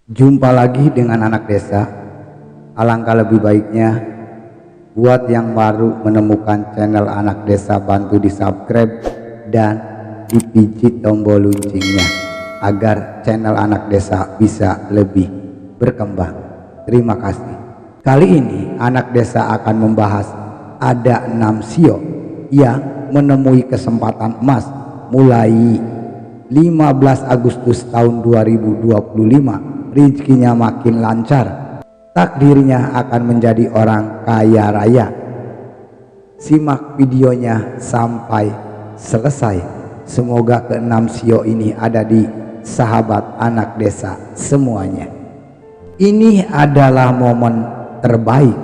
Jumpa lagi dengan anak desa. Alangkah lebih baiknya buat yang baru menemukan channel anak desa, bantu di subscribe dan dipijit tombol loncengnya agar channel anak desa bisa lebih berkembang. Terima kasih. Kali ini anak desa akan membahas ada 6 sio yang menemui kesempatan emas mulai 15 Agustus tahun 2025. Rezekinya makin lancar, takdirnya akan menjadi orang kaya raya. Simak videonya sampai selesai. Semoga ke-6 sio ini ada di sahabat anak desa semuanya. Ini adalah momen terbaik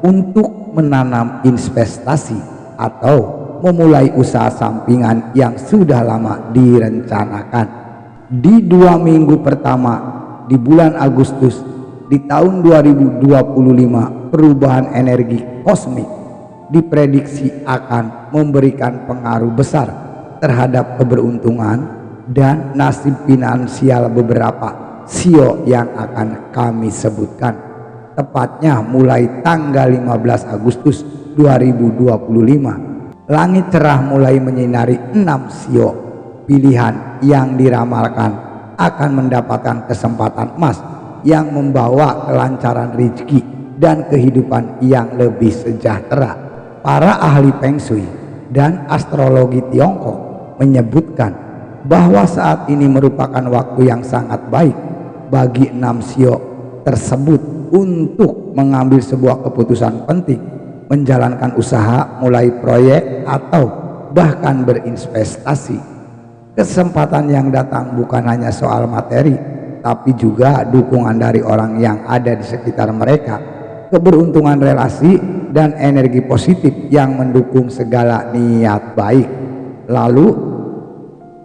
untuk menanam investasi atau memulai usaha sampingan yang sudah lama direncanakan. Di 2 minggu pertama di bulan Agustus di tahun 2025, perubahan energi kosmik diprediksi akan memberikan pengaruh besar terhadap keberuntungan dan nasib finansial beberapa sio yang akan kami sebutkan. Tepatnya mulai tanggal 15 Agustus 2025, langit cerah mulai menyinari 6 sio pilihan yang diramalkan akan mendapatkan kesempatan emas yang membawa kelancaran rezeki dan kehidupan yang lebih sejahtera. Para ahli Feng Shui dan astrologi Tiongkok menyebutkan bahwa saat ini merupakan waktu yang sangat baik bagi 6 sio tersebut untuk mengambil sebuah keputusan penting, menjalankan usaha, mulai proyek, atau bahkan berinvestasi. Kesempatan yang datang bukan hanya soal materi, tapi juga dukungan dari orang yang ada di sekitar mereka, keberuntungan relasi, dan energi positif yang mendukung segala niat baik. Lalu,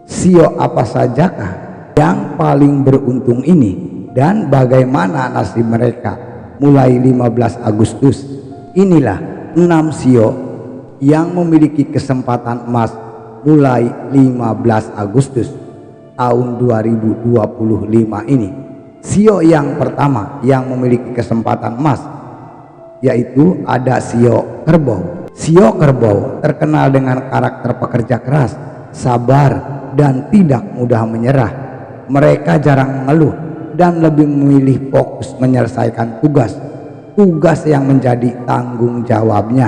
sio apa sajakah yang paling beruntung ini dan bagaimana nasib mereka mulai 15 Agustus? Inilah 6 sio yang memiliki kesempatan emas mulai 15 Agustus tahun 2025 ini. Sio yang pertama yang memiliki kesempatan emas yaitu ada sio kerbau. Sio kerbau terkenal dengan karakter pekerja keras, sabar, dan tidak mudah menyerah. Mereka jarang mengeluh dan lebih memilih fokus menyelesaikan tugas yang menjadi tanggung jawabnya.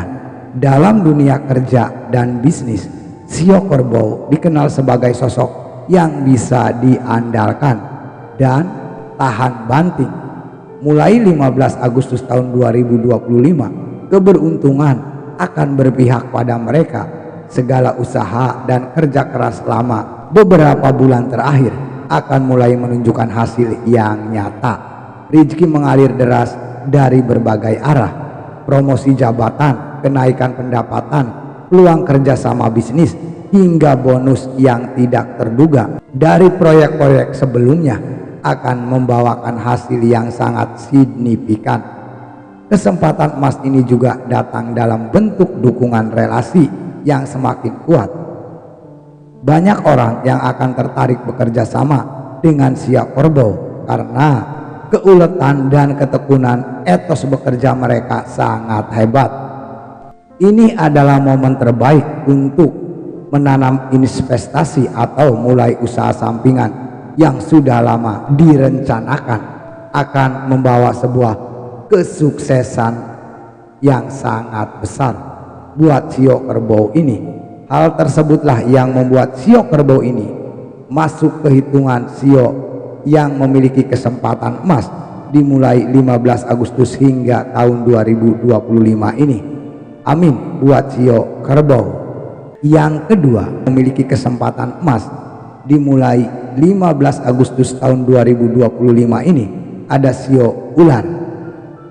Dalam dunia kerja dan bisnis, sio kerbau dikenal sebagai sosok yang bisa diandalkan dan tahan banting. Mulai 15 Agustus tahun 2025, keberuntungan akan berpihak pada mereka. Segala usaha dan kerja keras selama beberapa bulan terakhir akan mulai menunjukkan hasil yang nyata. Rezeki mengalir deras dari berbagai arah. Promosi jabatan, kenaikan pendapatan, peluang kerjasama bisnis, hingga bonus yang tidak terduga dari proyek-proyek sebelumnya akan membawakan hasil yang sangat signifikan. Kesempatan emas ini juga datang dalam bentuk dukungan relasi yang semakin kuat. Banyak orang yang akan tertarik bekerja sama dengan sio kerbau karena keuletan dan ketekunan etos bekerja mereka sangat hebat. Ini adalah momen terbaik untuk menanam investasi atau mulai usaha sampingan yang sudah lama direncanakan, akan membawa sebuah kesuksesan yang sangat besar buat sio kerbau ini. Hal tersebutlah yang membuat sio kerbau ini masuk ke hitungan sio yang memiliki kesempatan emas dimulai 15 Agustus hingga tahun 2025 ini. Amin buat sio kerbau. Yang kedua memiliki kesempatan emas dimulai 15 Agustus tahun 2025 ini ada sio ular.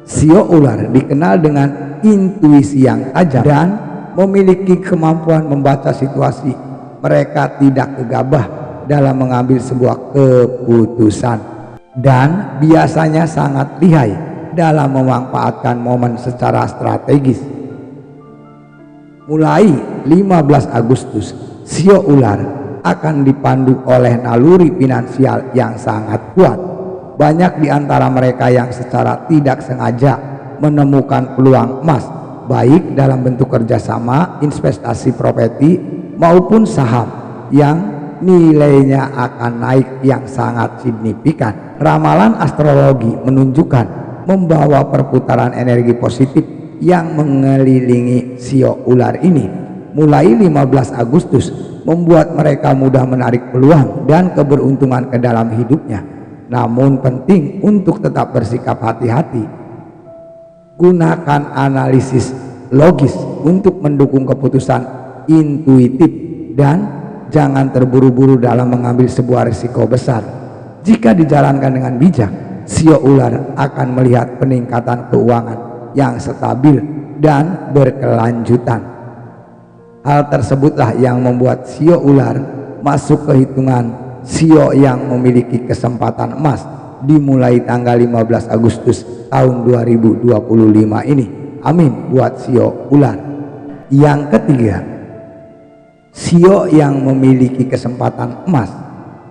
Sio ular dikenal dengan intuisi yang tajam dan memiliki kemampuan membaca situasi. Mereka tidak gegabah dalam mengambil sebuah keputusan dan biasanya sangat lihai dalam memanfaatkan momen secara strategis. Mulai 15 Agustus, sio ular akan dipandu oleh naluri finansial yang sangat kuat. banyak di antara mereka yang secara tidak sengaja menemukan peluang emas, baik dalam bentuk kerjasama, investasi properti maupun saham yang nilainya akan naik yang sangat signifikan. Ramalan astrologi menunjukkan membawa perputaran energi positif yang mengelilingi sio ular ini mulai 15 Agustus, membuat mereka mudah menarik peluang dan keberuntungan ke dalam hidupnya. Namun penting untuk tetap bersikap hati-hati. Gunakan analisis logis untuk mendukung keputusan intuitif dan jangan terburu-buru dalam mengambil sebuah risiko besar. Jika dijalankan dengan bijak, sio ular akan melihat peningkatan keuangan yang stabil dan berkelanjutan. Hal tersebutlah yang membuat sio ular masuk ke hitungan sio yang memiliki kesempatan emas dimulai tanggal 15 Agustus tahun 2025 ini. Amin buat sio ular. Yang ketiga, sio yang memiliki kesempatan emas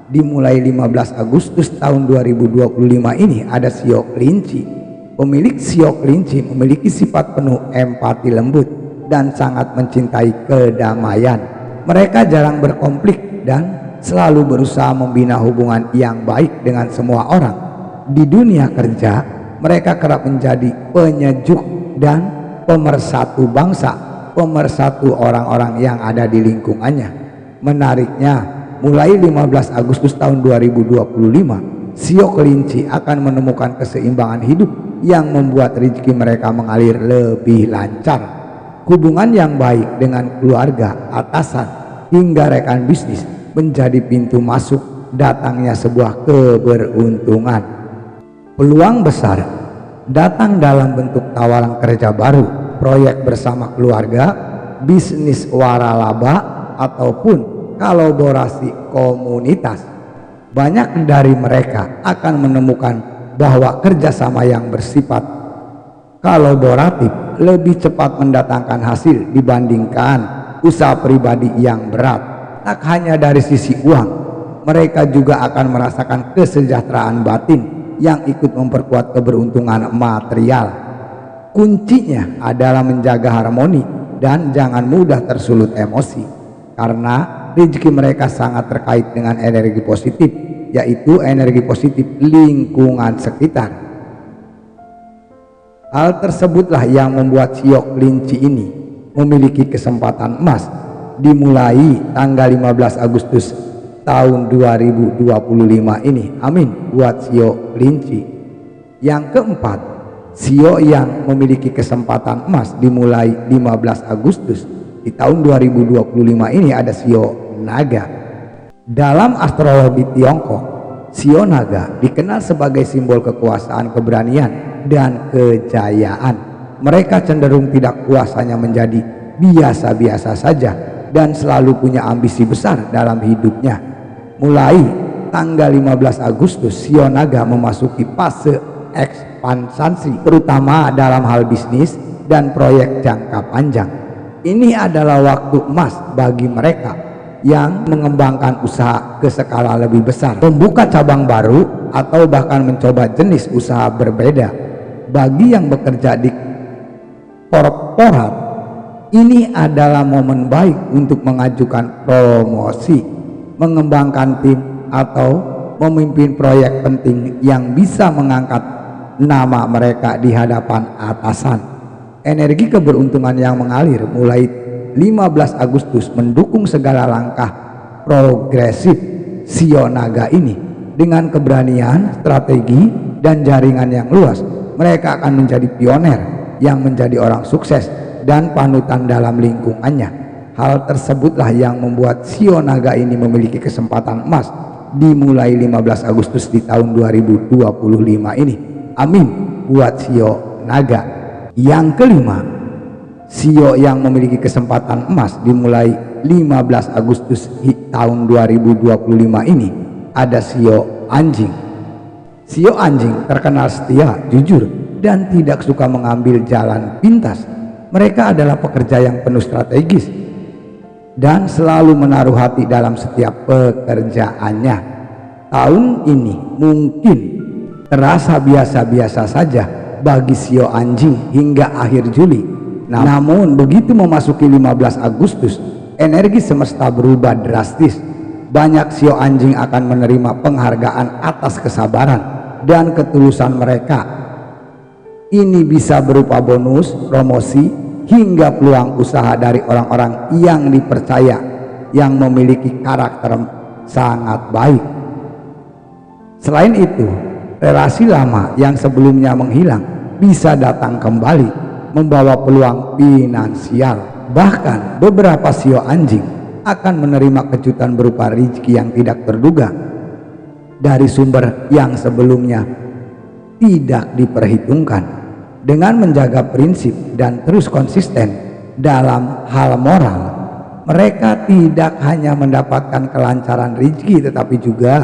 dimulai 15 Agustus tahun 2025 ini ada sio kelinci. Pemilik sio kelinci memiliki sifat penuh empati lembut dan sangat mencintai kedamaian. Mereka jarang berkonflik dan selalu berusaha membina hubungan yang baik dengan semua orang. Di dunia kerja, mereka kerap menjadi penyejuk dan pemersatu bangsa, pemersatu orang-orang yang ada di lingkungannya. Menariknya, mulai 15 Agustus tahun 2025, sio kelinci akan menemukan keseimbangan hidup yang membuat rezeki mereka mengalir lebih lancar. Hubungan yang baik dengan keluarga, atasan, hingga rekan bisnis menjadi pintu masuk datangnya sebuah keberuntungan. Peluang besar datang dalam bentuk tawaran kerja baru, proyek bersama keluarga, bisnis waralaba, ataupun kolaborasi komunitas. Banyak dari mereka akan menemukan bahwa kerjasama yang bersifat kolaboratif lebih cepat mendatangkan hasil dibandingkan usaha pribadi yang berat. Tak hanya dari sisi uang, mereka juga akan merasakan kesejahteraan batin yang ikut memperkuat keberuntungan material. Kuncinya adalah menjaga harmoni dan jangan mudah tersulut emosi, karena rezeki mereka sangat terkait dengan energi positif, yaitu energi positif lingkungan sekitar. Hal tersebutlah yang membuat sio kelinci ini memiliki kesempatan emas dimulai tanggal 15 Agustus tahun 2025 ini. Amin buat sio kelinci. Yang keempat, sio yang memiliki kesempatan emas dimulai 15 Agustus di tahun 2025 ini ada sio naga. Dalam astrologi Tiongkok, sio naga dikenal sebagai simbol kekuasaan, keberanian, dan kejayaan. Mereka cenderung tidak puas hanya menjadi biasa-biasa saja dan selalu punya ambisi besar dalam hidupnya. Mulai tanggal 15 Agustus, sio naga memasuki fase ekspansi, terutama dalam hal bisnis dan proyek jangka panjang. Ini adalah waktu emas bagi mereka yang mengembangkan usaha ke skala lebih besar, membuka cabang baru, atau bahkan mencoba jenis usaha berbeda. Bagi yang bekerja di korporat, ini adalah momen baik untuk mengajukan promosi, mengembangkan tim, atau memimpin proyek penting yang bisa mengangkat nama mereka di hadapan atasan. Energi keberuntungan yang mengalir mulai 15 Agustus mendukung segala langkah progresif sio naga ini. Dengan keberanian, strategi, dan jaringan yang luas, mereka akan menjadi pioner yang menjadi orang sukses dan panutan dalam lingkungannya. Hal tersebutlah yang membuat sio naga ini memiliki kesempatan emas dimulai 15 Agustus di tahun 2025 ini. Amin buat sio naga. Yang kelima, sio yang memiliki kesempatan emas dimulai 15 Agustus tahun 2025 ini ada sio anjing. Sio anjing terkenal setia, jujur, dan tidak suka mengambil jalan pintas. Mereka adalah pekerja yang penuh strategis dan selalu menaruh hati dalam setiap pekerjaannya. Tahun ini mungkin terasa biasa-biasa saja bagi sio anjing hingga akhir Juli. Namun begitu memasuki 15 Agustus, energi semesta berubah drastis. Banyak sio anjing akan menerima penghargaan atas kesabaran dan ketulusan mereka. Ini bisa berupa bonus, promosi, hingga peluang usaha dari orang-orang yang dipercaya yang memiliki karakter sangat baik. Selain itu, relasi lama yang sebelumnya menghilang bisa datang kembali, membawa peluang finansial. Bahkan beberapa sio anjing akan menerima kejutan berupa rezeki yang tidak terduga dari sumber yang sebelumnya tidak diperhitungkan. Dengan menjaga prinsip dan terus konsisten dalam hal moral, mereka tidak hanya mendapatkan kelancaran rezeki tetapi juga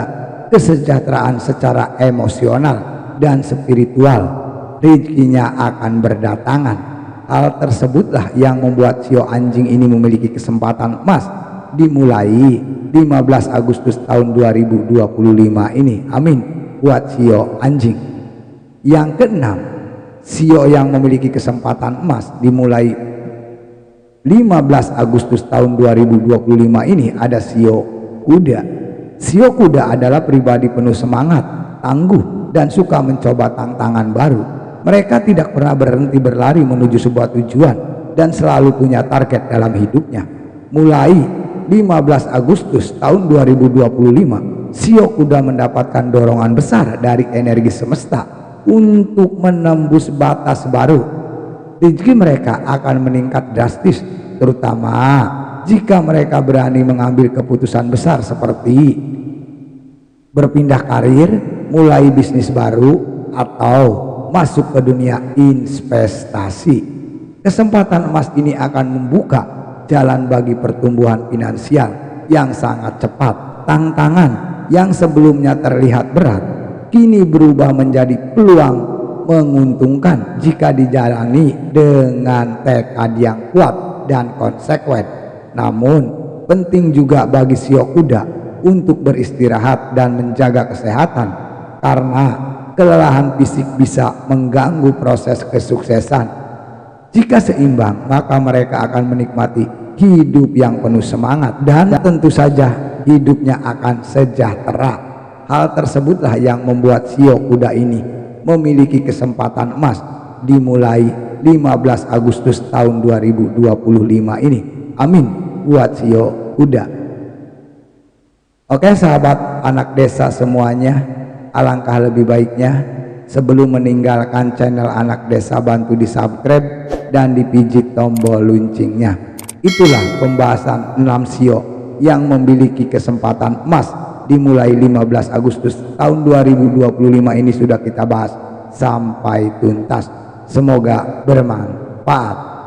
kesejahteraan secara emosional dan spiritual. Rezekinya akan berdatangan. Hal tersebutlah yang membuat sio anjing ini memiliki kesempatan emas dimulai 15 Agustus tahun 2025 ini. Amin buat sio anjing. Yang keenam, sio yang memiliki kesempatan emas dimulai 15 Agustus tahun 2025 ini ada sio kuda. Sio kuda adalah pribadi penuh semangat, tangguh, dan suka mencoba tantangan baru. Mereka tidak pernah berhenti berlari menuju sebuah tujuan dan selalu punya target dalam hidupnya. Mulai 15 Agustus tahun 2025, sio kuda mendapatkan dorongan besar dari energi semesta untuk menembus batas baru. Rezeki mereka akan meningkat drastis, terutama jika mereka berani mengambil keputusan besar seperti berpindah karir, mulai bisnis baru, atau masuk ke dunia investasi. Kesempatan emas ini akan membuka jalan bagi pertumbuhan finansial yang sangat cepat. Tantangan yang sebelumnya terlihat berat kini berubah menjadi peluang menguntungkan jika dijalani dengan tekad yang kuat dan konsekuen. Namun penting juga bagi sio kuda untuk beristirahat dan menjaga kesehatan, karena kelelahan fisik bisa mengganggu proses kesuksesan. Jika seimbang, maka mereka akan menikmati hidup yang penuh semangat dan tentu saja hidupnya akan sejahtera. Hal tersebutlah yang membuat sio kuda ini memiliki kesempatan emas dimulai 15 Agustus tahun 2025 ini. Amin buat sio kuda. Oke sahabat anak desa semuanya, alangkah lebih baiknya sebelum meninggalkan channel anak desa bantu di subscribe dan dipijit tombol loncengnya. Itulah pembahasan 6 sio yang memiliki kesempatan emas dimulai 15 Agustus tahun 2025 ini sudah kita bahas sampai tuntas. Semoga bermanfaat.